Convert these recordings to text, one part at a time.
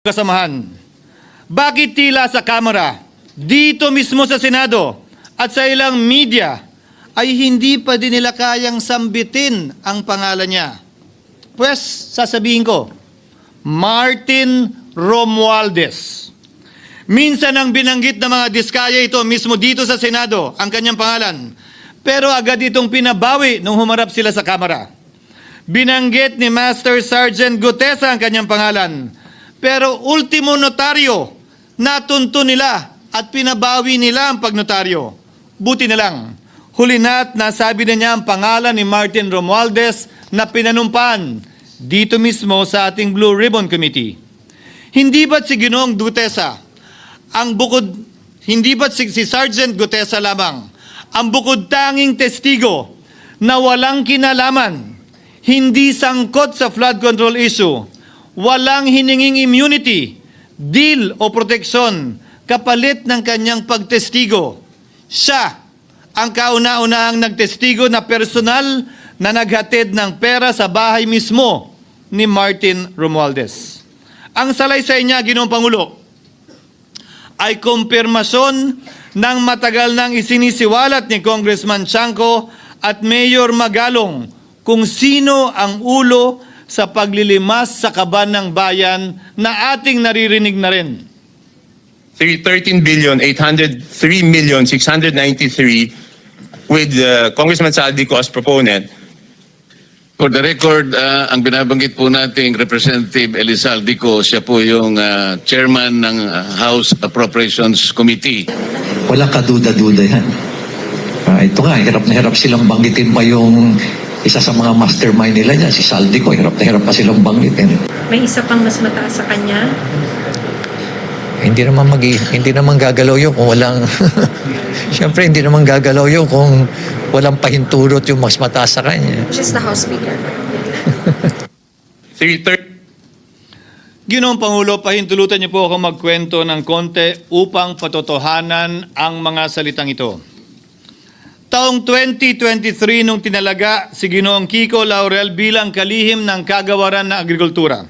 Kasamahan, bakit tila sa Kamara, dito mismo sa Senado at sa ilang media ay hindi pa din nila kayang sambitin ang pangalan niya? Pues, sasabihin ko, Martin Romualdez. Minsan ang binanggit ng mga diskaya ito mismo dito sa Senado, ang kanyang pangalan. Pero agad itong pinabawi nung humarap sila sa Kamara. Binanggit ni Master Sergeant Gutesa ang kanyang pangalan. Pero ultimo notaryo, natunto nila at pinabawi nila ang pagnotaryo. Buti na lang, huli na't nasabi na niya ang pangalan ni Martin Romualdez na pinanumpan dito mismo sa ating Blue Ribbon Committee. Hindi ba't si Ginoong Gutesa, hindi ba't si Sergeant Gutesa lamang, ang bukod tanging testigo na walang kinalaman, hindi sangkot sa flood control issue, walang hininging immunity, deal o proteksyon kapalit ng kanyang pagtestigo. Siya ang kauna-unahang nagtestigo na personal na naghatid ng pera sa bahay mismo ni Martin Romualdez. Ang salaysay niya, Ginoong Pangulo, ay kumpirmasyon ng matagal nang isinisiwalat ni Congressman Chanco at Mayor Magalong kung sino ang ulo sa paglilimas sa kaban ng bayan na ating naririnig na rin. 13,803,693 with Congressman Saldico as proponent. For the record, ang binabanggit po nating Representative Elizaldico, siya po yung chairman ng House Appropriations Committee. Wala kaduda-duda yan. Ito nga, hirap na hirap silang banggitin pa yung isa sa mga mastermind nila niya, si Saldico, hirap na hirap pa silang banggitin. May isa pang mas mataas sa kanya? Hindi naman gagalaw yun kung walang Siyempre hindi naman gagalaw yun kung walang pahintulot yung mas mataas sa kanya. Just the House Speaker. Ginoong Pangulo, pahintulutan niyo po ako magkwento ng konti upang patotohanan ang mga salitang ito. Taong 2023 nung tinalaga si Ginoong Kiko Laurel bilang kalihim ng kagawaran ng agrikultura.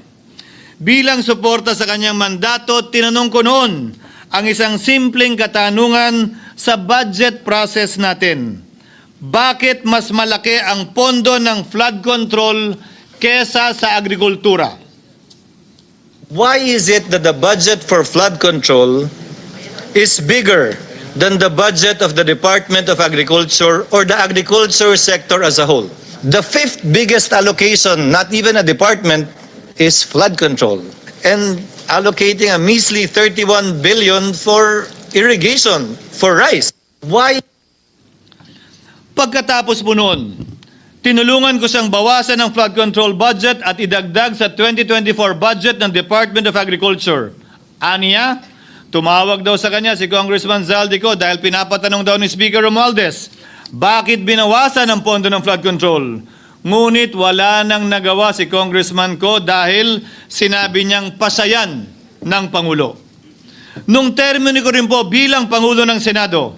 Bilang suporta sa kanyang mandato, tinanong ko noon ang isang simpleng katanungan sa budget process natin. Bakit mas malaki ang pondo ng flood control kesa sa agrikultura? Why is it that the budget for flood control is bigger than the budget of the Department of Agriculture or the agriculture sector as a whole? The fifth biggest allocation, not even a department, is flood control. And allocating a measly 31 billion for irrigation, for rice. Why? Pagkatapos po noon, tinulungan ko siyang bawasan ng flood control budget at idagdag sa 2024 budget ng Department of Agriculture. Aniya, tumawag daw sa kanya si Congressman Zaldico dahil pinapatanong daw ni Speaker Romualdez, bakit binawasan ang pondo ng flood control? Ngunit wala nang nagawa si Congressman ko dahil sinabi niyang pasayan ng Pangulo. Nung termino ko rin po bilang Pangulo ng Senado,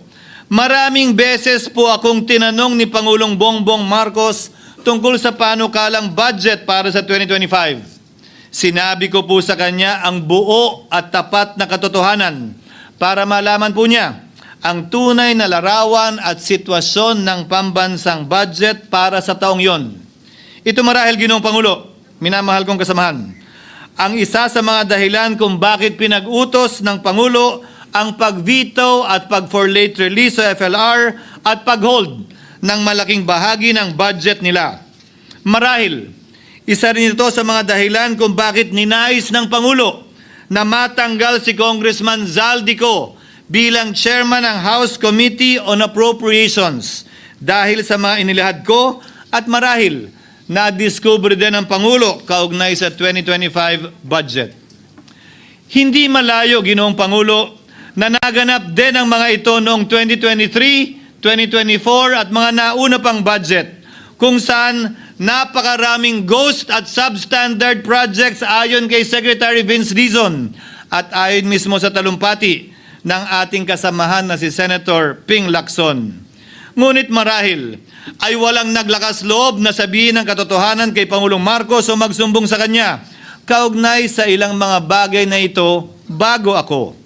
maraming beses po akong tinanong ni Pangulong Bongbong Marcos tungkol sa panukalang budget para sa 2025. Sinabi ko po sa kanya ang buo at tapat na katotohanan para malaman po niya ang tunay na larawan at sitwasyon ng pambansang budget para sa taong yon. Ito marahil, Ginoong Pangulo, minamahal kong kasamahan, ang isa sa mga dahilan kung bakit pinag-utos ng Pangulo ang pag-veto at pag-for late release sa FLR at pag-hold ng malaking bahagi ng budget nila. Marahil, isa rin ito sa mga dahilan kung bakit ninais ng Pangulo na matanggal si Congressman Zaldico bilang chairman ng House Committee on Appropriations dahil sa mga inilahad ko at marahil na-discover din ng Pangulo kaugnay sa 2025 budget. Hindi malayo, Ginoong Pangulo, na naganap din ang mga ito noong 2023, 2024 at mga nauna pang budget kung saan napakaraming ghost at substandard projects ayon kay Secretary Vince Dizon at ayon mismo sa talumpati ng ating kasamahan na si Senator Ping Lacson. Ngunit marahil ay walang naglakas loob na sabihin ang katotohanan kay Pangulong Marcos o magsumbong sa kanya kaugnay sa ilang mga bagay na ito bago ako.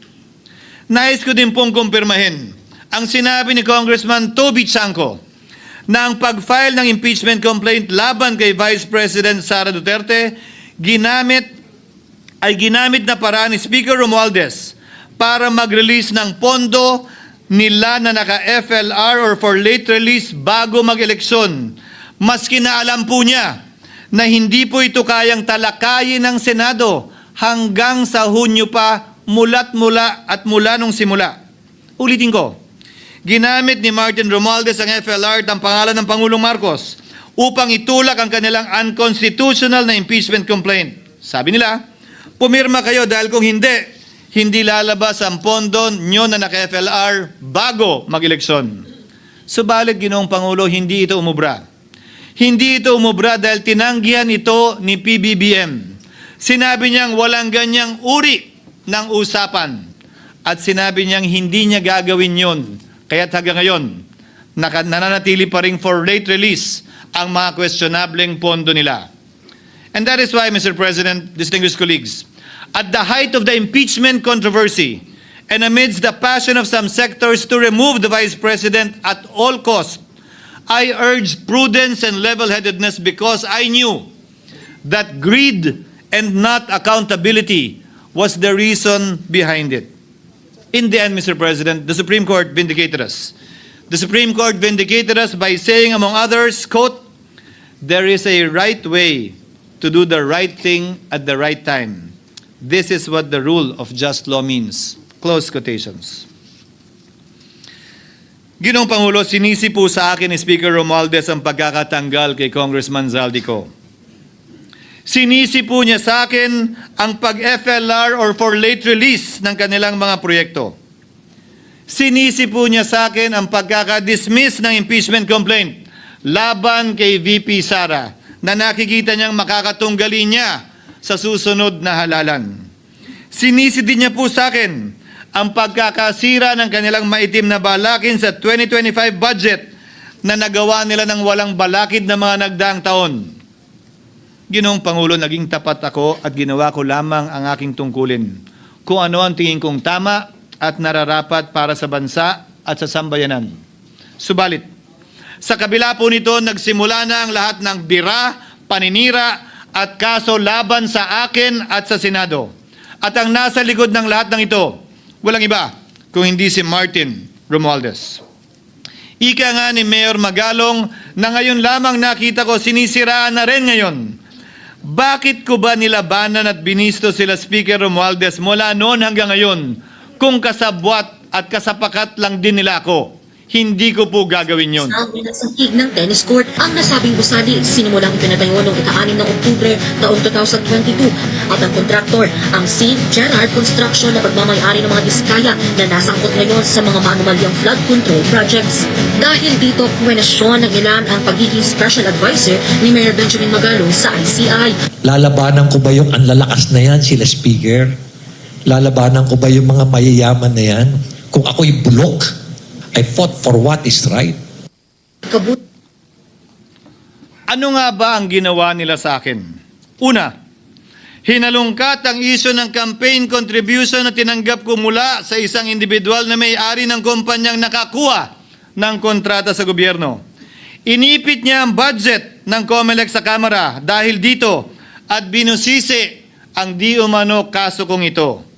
Nais ko din pong kumpirmahin ang sinabi ni Congressman Toby Chanco na ang pag-file ng impeachment complaint laban kay Vice President Sara Duterte ginamit na paraan ni Speaker Romualdez para mag-release ng pondo nila na naka-FLR or for late release bago mag-eleksyon. Maski na alam po niya na hindi po ito kayang talakayin ng Senado hanggang sa Hunyo pa mula nung simula. Ulitin ko, ginamit ni Martin Romualdez ang FLR at ang pangalan ng Pangulong Marcos upang itulak ang kanilang unconstitutional na impeachment complaint. Sabi nila, pumirma kayo dahil kung hindi lalabas ang pondo nyo na naka-FLR bago mag-eleksyon. Subalit, Ginoong Pangulo, hindi ito umubra. Hindi ito umubra dahil tinanggihan ito ni PBBM. Sinabi niyang walang ganyang uri ng usapan at sinabi niyang hindi niya gagawin yon. Kaya't hanggang ngayon, nananatili pa rin for late release ang mga questionableng pondo nila. And that is why, Mr. President, distinguished colleagues, at the height of the impeachment controversy and amidst the passion of some sectors to remove the Vice President at all costs, I urged prudence and level-headedness because I knew that greed and not accountability was the reason behind it. In the end, Mr. President, the Supreme Court vindicated us. The Supreme Court vindicated us by saying, among others, quote, "There is a right way to do the right thing at the right time. This is what the rule of just law means." Close quotations. Ginoong Pangulo, sinisi po sa akin ni Speaker Romualdez ang pagkakatanggal kay Congressman Zaldico. Sinisi po niya sa akin ang pag-FLR or for late release ng kanilang mga proyekto. Sinisi po niya sa akin ang pagkakadismiss ng impeachment complaint laban kay VP Sara na nakikita niyang makakatunggali niya sa susunod na halalan. Sinisi din niya po sa akin ang pagkakasira ng kanilang maitim na balakin sa 2025 budget na nagawa nila ng walang balakid na mga nagdaang taon. Ginoong Pangulo, naging tapat ako at ginawa ko lamang ang aking tungkulin. Kung ano ang tingin kong tama at nararapat para sa bansa at sa sambayanan. Subalit, sa kabila po nito, nagsimula na ang lahat ng bira, paninira at kaso laban sa akin at sa Senado. At ang nasa likod ng lahat ng ito, walang iba kung hindi si Martin Romualdez. Ika nga ni Mayor Magalong na ngayon lamang nakita ko sinisiraan na rin ngayon. Bakit ko ba nilabanan at binisto sila Speaker Romualdez mula noon hanggang ngayon kung kasabwat at kasapakat lang din nila ako? Hindi ko po gagawin yon. Sa sahig ng tennis court, ang nasabing gusali sinimulang pinatayo noong ika-6 ng Oktubre taong 2022 at ang kontraktor, ang St. Gerard Construction na pagmamayari ng mga diskaya na nasangkot ngayon sa mga maanumalyang flood control projects. Dahil dito, kwenasyon ng ilan ang pagiging special advisor ni Mayor Benjamin Magalong sa ICI. Lalabanan ko ba yung anlalakas na yan, sila Speaker? Lalabanan ko ba yung mga mayayaman na yan? Kung ako'y bulok, I fought for what is right. Ano nga ba ang ginawa nila sa akin? Una, hinalungkat ang isyu ng campaign contribution na tinanggap ko mula sa isang individual na may-ari ng kumpanyang nakakuha ng kontrata sa gobyerno. Inipit niya ang budget ng COMELEC sa Kamara dahil dito at binusisi ang di umano kaso kong ito.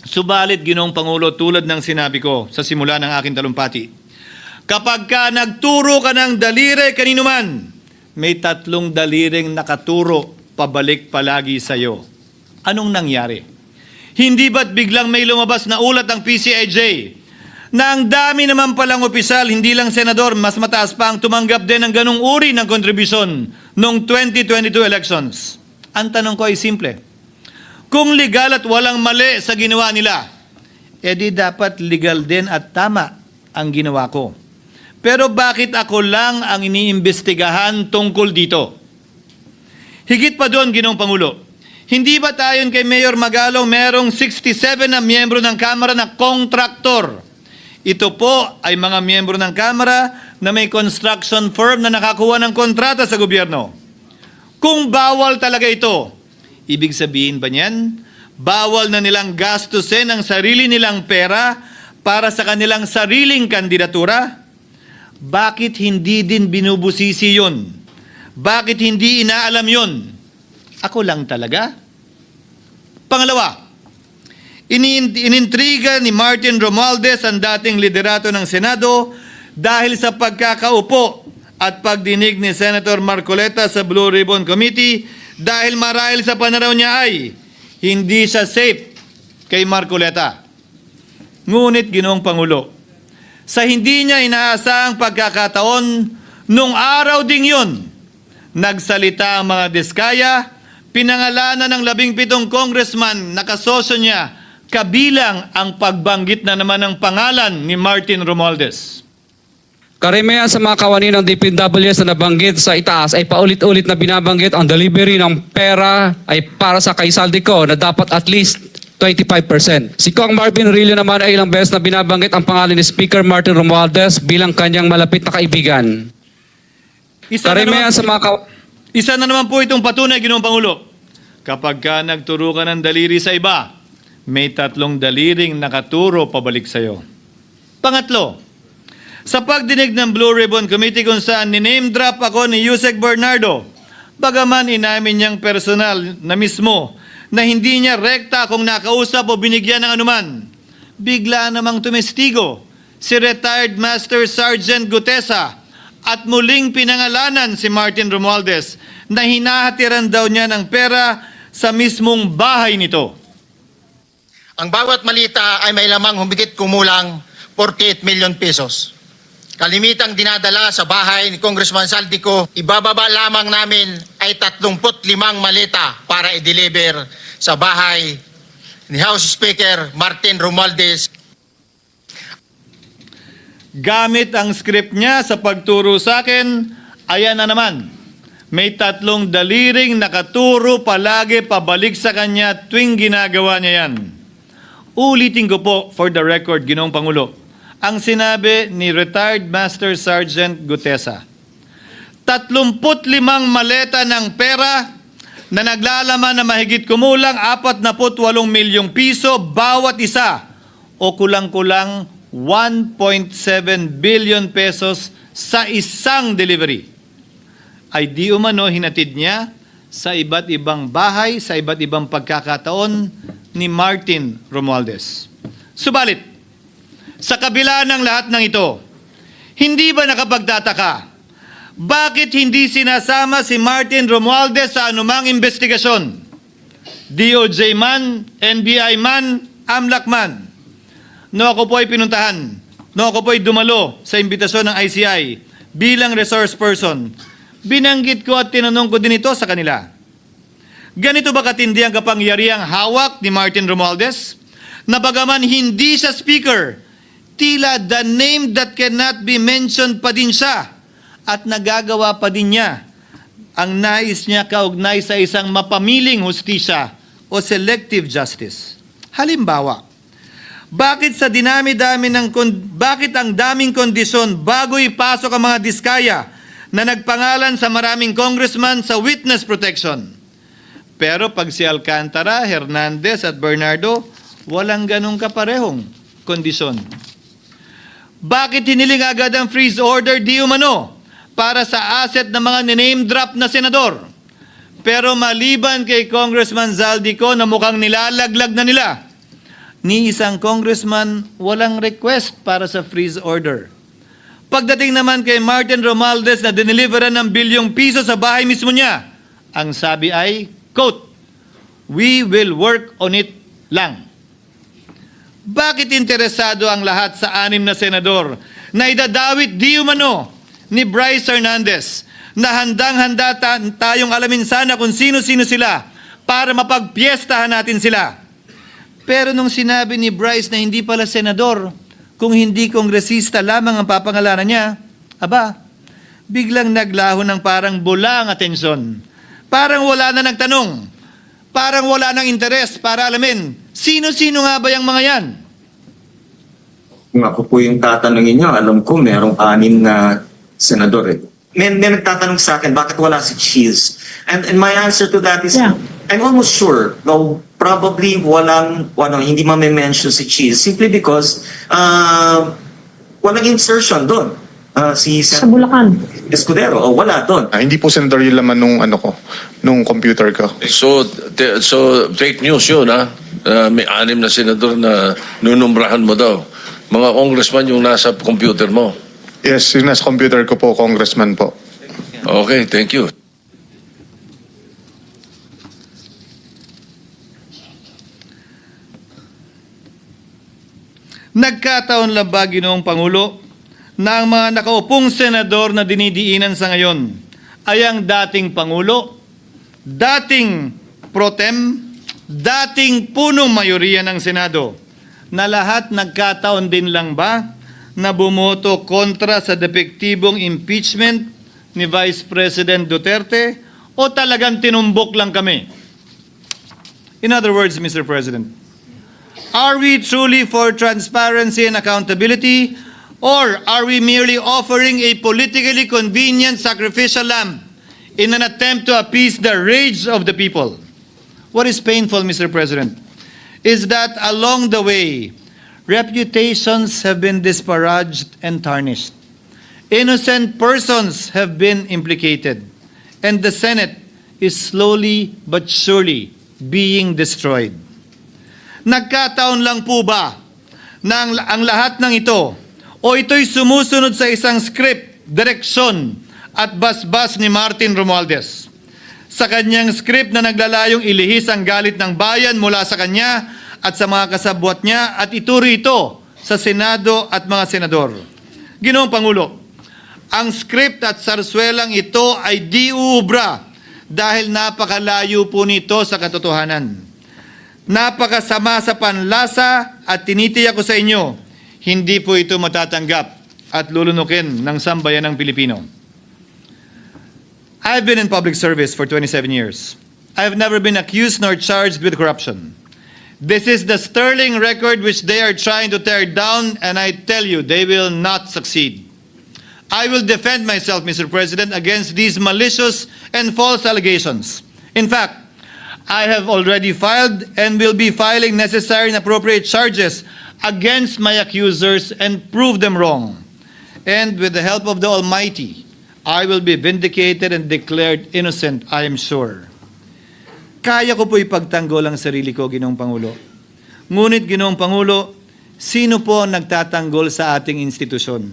Subalit, Ginoong Pangulo, tulad ng sinabi ko sa simula ng aking talumpati, kapag ka nagturo ka ng daliri kanino man, may 3 daliring nakaturo pabalik palagi sa iyo. Anong nangyari? Hindi ba't biglang may lumabas na ulat ng PCIJ na ang dami naman palang opisyal, hindi lang senador, mas mataas pa ang tumanggap din ng ganung uri ng kontribusyon noong 2022 elections? Ang tanong ko ay simple. Kung legal at walang mali sa ginawa nila, edi dapat legal din at tama ang ginawa ko. Pero bakit ako lang ang iniimbestigahan tungkol dito? Higit pa doon, Ginoong Pangulo, hindi ba tayon kay Mayor Magalong merong 67 na miyembro ng Kamara na kontraktor? Ito po ay mga miyembro ng Kamara na may construction firm na nakakuha ng kontrata sa gobyerno. Kung bawal talaga ito, ibig sabihin ba niyan, bawal na nilang gastusin ang sarili nilang pera para sa kanilang sariling kandidatura? Bakit hindi din binubusisi yun? Bakit hindi inaalam yun? Ako lang talaga? Pangalawa, inintriga ni Martin Romualdez ang dating liderato ng Senado dahil sa pagkakaupo at pagdinig ni Senator Marcoleta sa Blue Ribbon Committee dahil marahil sa pananaw niya ay hindi siya safe kay Marcoleta. Ngunit, Ginoong Pangulo, sa hindi niya inaasahang pagkakataon, nung araw ding yun, nagsalita ang mga diskaya, pinangalanan ng 17 congressman na kasosyo niya, kabilang ang pagbanggit na naman ng pangalan ni Martin Romualdez. Karamihan sa mga kawani ng DPWS na nabanggit sa itaas ay paulit-ulit na binabanggit ang delivery ng pera ay para sa kay Saldico na dapat at least 25%. Si Kong Marvin Rillo naman ay ilang beses na binabanggit ang pangalan ni Speaker Martin Romualdez bilang kanyang malapit na kaibigan. Karamihan sa mga Isa na naman po itong patunay, Ginoong Pangulo. Kapag ka nagturo ka ng daliri sa iba, may 3 daliring nakaturo pabalik sa'yo. Pangatlo, sa pagdinig ng Blue Ribbon Committee kung saan ni-name drop ako ni Yusek Bernardo, bagaman inamin niyang personal na mismo na hindi niya rekta kung nakausap o binigyan ng anuman, bigla namang tumestigo si retired Master Sergeant Gutesa at muling pinangalanan si Martin Romualdez na hinahatiran daw niya ng pera sa mismong bahay nito. Ang bawat malita ay may lamang humigit kumulang 48 million pesos. Kalimitang dinadala sa bahay ni Congressman Saldico, ibababa lamang namin ay 35 malita para i-deliver sa bahay ni House Speaker Martin Romualdez. Gamit ang script niya sa pagturo sa akin, ayan na naman. May 3 daliring nakaturo palagi pabalik sa kanya tuwing ginagawa niya yan. Ulitin ko po for the record, Ginoong Pangulo, ang sinabi ni retired Master Sergeant Gutesa. 35 maleta ng pera na naglalaman na mahigit kumulang 48 milyong piso bawat isa o kulang-kulang 1.7 billion pesos sa isang delivery ay di umano hinatid niya sa iba't ibang bahay, sa iba't ibang pagkakataon ni Martin Romualdez. Subalit, sa kabila ng lahat ng ito, hindi ba nakapagtataka? Bakit hindi sinasama si Martin Romualdez sa anumang investigasyon? DOJ man, NBI man, AMLAC man. No ako po ay pinuntahan, no ako po ay dumalo sa imbitasyon ng ICI bilang resource person, binanggit ko at tinanong ko din ito sa kanila. Ganito ba katindi ang kapangyarihang hawak ni Martin Romualdez? Na bagaman hindi siya speaker, tila the name that cannot be mentioned pa din siya at nagagawa pa din niya ang nais niya kaugnay sa isang mapamiling hustisya o selective justice. Halimbawa, bakit ang daming kondisyon bago ipasok ang mga diskaya na nagpangalan sa maraming congressman sa witness protection? Pero pag si Alcantara, Hernandez at Bernardo, walang ganong kaparehong kondisyon. Bakit hiniling agad ang freeze order di umano para sa asset ng mga name drop na senador? Pero maliban kay Congressman Zaldico na mukhang nilalaglag na nila, ni isang congressman walang request para sa freeze order. Pagdating naman kay Martin Romualdez na dineliveran ng bilyong piso sa bahay mismo niya, ang sabi ay, quote, "We will work on it lang." Bakit interesado ang lahat sa 6 na senador na idadawit di umano ni Bryce Hernandez na handang-handa tayong alamin sana kung sino-sino sila para mapagpiestahan natin sila? Pero nung sinabi ni Bryce na hindi pala senador, kung hindi kongresista lamang ang papangalanan niya, aba, biglang naglaho ng parang bula ang atensyon. Parang wala na nagtanong. Parang wala ng interes para alamin, sino-sino nga ba yung mga yan? Kung ako po yung tatanungin nyo, alam ko merong 6 na senador eh. may nagtatanong sa akin, bakit wala si Cheese? And my answer to that is, Yeah. I'm almost sure, though probably hindi ma-mention si Cheese, simply because walang insertion doon. Si Sa Bulacan. Escudero, wala doon. Hindi po, Senator, yung laman nung computer ko. So fake news yun, ha? May 6 na senador na nunumbrahan mo daw. Mga congressman yung nasa computer mo. Yes, yung nasa computer ko po, congressman po. Okay, thank you. Nagkataon lang ba, Ginoong Pangulo, na ang mga nakaupong senador na dinidiinan sa ngayon ay ang dating Pangulo, dating pro tem, dating punong mayoriya ng Senado, na lahat nagkataon din lang ba na bumoto kontra sa depektibong impeachment ni Vice President Duterte o talagang tinumbok lang kami? In other words, Mr. President, are we truly for transparency and accountability, or are we merely offering a politically convenient sacrificial lamb in an attempt to appease the rage of the people? What is painful, Mr. President, is that along the way, reputations have been disparaged and tarnished. Innocent persons have been implicated, and the Senate is slowly but surely being destroyed. Nagkataon lang po ba na ang lahat ng ito o ito'y sumusunod sa isang script, direksyon at basbas ni Martin Romualdez? Sa kanyang script na naglalayong ilihis ang galit ng bayan mula sa kanya at sa mga kasabwat niya at ituro ito sa Senado at mga senador. Ginoong Pangulo, ang script at sarswelang ito ay di uubra dahil napakalayo po nito sa katotohanan. Napakasama sa panlasa at tinitiyak ko sa inyo, hindi po ito matatanggap at lulunukin ng sambayanang Pilipino. I've been in public service for 27 years. I've never been accused nor charged with corruption. This is the sterling record which they are trying to tear down, and I tell you, they will not succeed. I will defend myself, Mr. President, against these malicious and false allegations. In fact, I have already filed and will be filing necessary and appropriate charges against my accusers and prove them wrong. And with the help of the Almighty, I will be vindicated and declared innocent, I am sure. Kaya ko po ipagtanggol ang sarili ko, Ginoong Pangulo. Ngunit, Ginoong Pangulo, sino po ang nagtatanggol sa ating institusyon?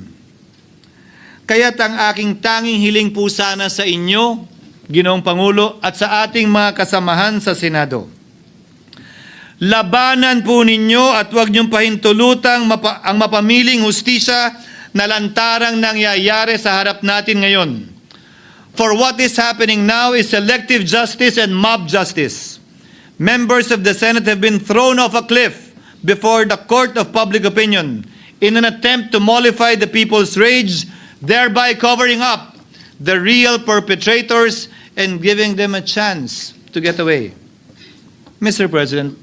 Kaya't ang aking tanging hiling po sana sa inyo, Ginoong Pangulo, at sa ating mga kasamahan sa Senado. Labanan po ninyo at huwag niyong pahintulutang ang mapamiling hustisya na lantarang nangyayari sa harap natin ngayon. For what is happening now is selective justice and mob justice. Members of the Senate have been thrown off a cliff before the court of public opinion in an attempt to mollify the people's rage, thereby covering up the real perpetrators and giving them a chance to get away. Mr. President,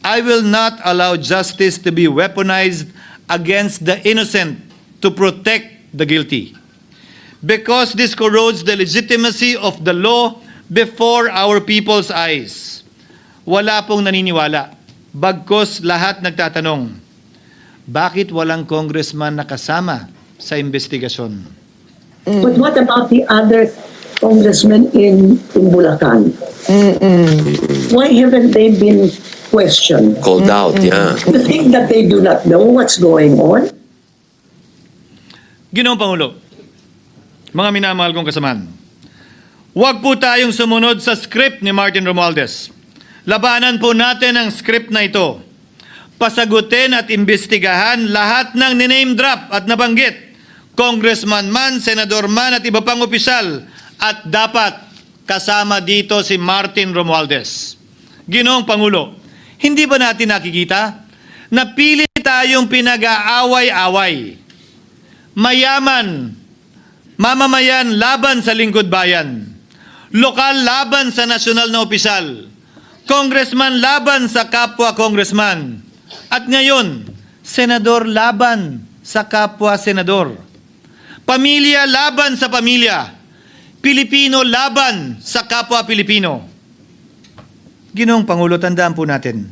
I will not allow justice to be weaponized against the innocent to protect the guilty, because this corrodes the legitimacy of the law before our people's eyes. Wala pong naniniwala, bagkos lahat nagtatanong, bakit walang congressman nakasama sa investigasyon? But what about the other congressmen in Bulacan? Why haven't they been questioned? Called out, yeah. You think that they do not know what's going on? Ginoong Pangulo, mga minamahal kong kasamaan, huwag po tayong sumunod sa script ni Martin Romualdez. Labanan po natin ang script na ito. Pasagutin at imbestigahan lahat ng niname drop at nabanggit, congressman man, senador man at iba pang opisyal, at dapat kasama dito si Martin Romualdez. Ginoong Pangulo, hindi ba natin nakikita na pili tayong pinag-aaway-away? Mayaman, mamamayan laban sa lingkod bayan, lokal laban sa nasyonal na opisyal, congressman laban sa kapwa congressman, at ngayon, senador laban sa kapwa senador. Pamilya laban sa pamilya. Pilipino laban sa kapwa Pilipino. Ginoong Pangulo, tandaan po natin,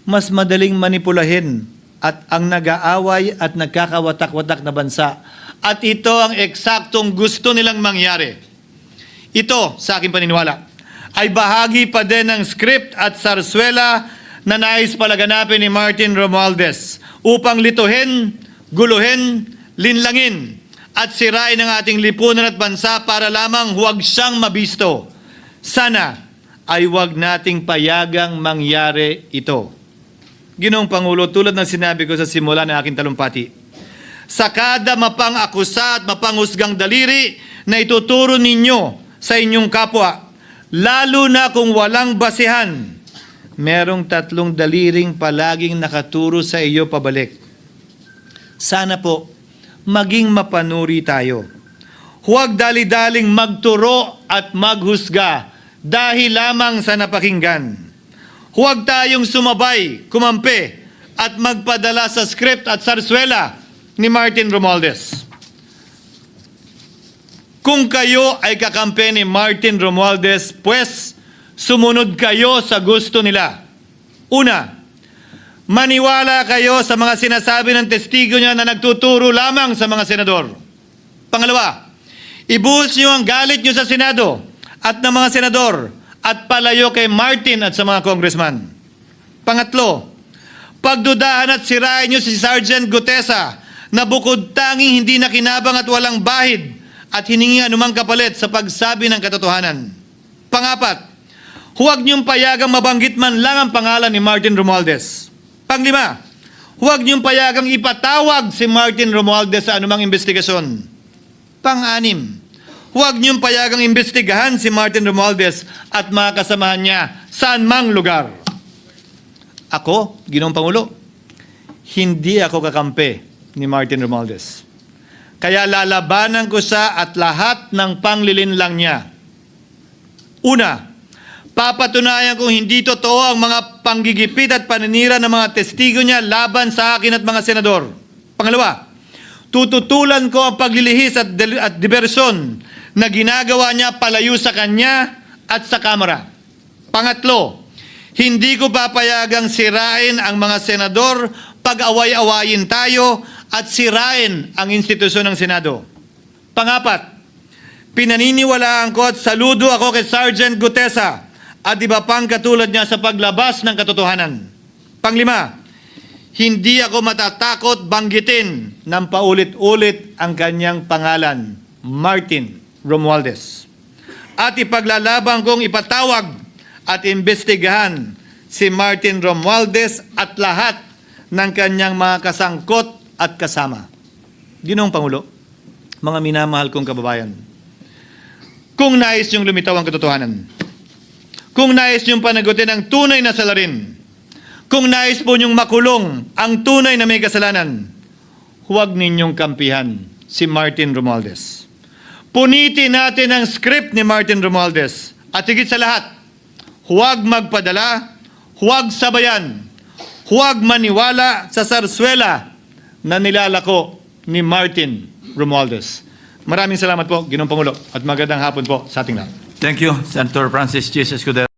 mas madaling manipulahin at ang nag-aaway at nagkakawatak-watak na bansa. At ito ang eksaktong gusto nilang mangyari. Ito, sa aking paniniwala, ay bahagi pa din ng script at sarswela na nais palaganapin ni Martin Romualdez upang lituhin, guluhin, linlangin at sirain ang ating lipunan at bansa para lamang huwag siyang mabisto. Sana ay huwag nating payagang mangyari ito. Ginoong Pangulo, tulad ng sinabi ko sa simula ng aking talumpati, sa kada mapang-akusa at mapanghusgang daliri na ituturo ninyo sa inyong kapwa, lalo na kung walang basihan, merong 3 daliring palaging nakaturo sa iyo pabalik. Sana po, maging mapanuri tayo. Huwag dali-daling magturo at maghusga dahil lamang sa napakinggan. Huwag tayong sumabay, kumampi, at magpadala sa script at sarswela ni Martin Romualdez. Kung kayo ay kakampi ni Martin Romualdez, pues sumunod kayo sa gusto nila. Una, maniwala kayo sa mga sinasabi ng testigo niya na nagtuturo lamang sa mga senador. Pangalawa, ibuhos niyo ang galit niyo sa Senado at ng mga senador at palayo kay Martin at sa mga congressman. Pangatlo, pagdudahan at sirain niyo si Sergeant Gutesa na bukod tanging hindi nakinabang at walang bahid at hiningi anumang kapalit sa pagsabi ng katotohanan. Pangapat, huwag niyong payagang mabanggit man lang ang pangalan ni Martin Romualdez. Panglima, huwag niyong payagang ipatawag si Martin Romualdez sa anumang investigasyon. Pang-anim, huwag niyong payagang imbestigahan si Martin Romualdez at mga kasamahan niya saan mang lugar. Ako, Ginoong Pangulo, hindi ako kakampi ni Martin Romualdez. Kaya lalabanan ko siya at lahat ng panglilinlang niya. Una, papatunayan kong hindi totoo ang mga panggigipit at paninira ng mga testigo niya laban sa akin at mga senador. Pangalawa, tututulan ko ang paglilihis at diversyon na ginagawa niya palayo sa kanya at sa Kamara. Pangatlo, hindi ko papayagang sirain ang mga senador pag-away-awayin tayo at sirain ang institusyon ng Senado. Pangapat, pinaniniwalaan ko at saludo ako kay Sergeant Gutesa at iba pang katulad niya sa paglabas ng katotohanan. Panglima, hindi ako matatakot banggitin ng paulit-ulit ang kanyang pangalan, Martin Romualdez. At ipaglalaban kong ipatawag at imbestigahan si Martin Romualdez at lahat ng kanyang mga kasangkot at kasama. Ginoong Pangulo, mga minamahal kong kababayan, kung nais niyong lumitaw ang katotohanan, kung nais niyong panagutin ang tunay na salarin, kung nais po niyong makulong ang tunay na may kasalanan, huwag ninyong kampihan si Martin Romualdez. Punitin natin ang script ni Martin Romualdez at higit sa lahat, huwag magpadala, huwag sabayan, huwag maniwala sa sarswela na nilalako ni Martin Romualdez. Maraming salamat po, Ginoong Pangulo, at magandang hapon po sa ating lahat. Thank you, Senator Francis G. Escudero.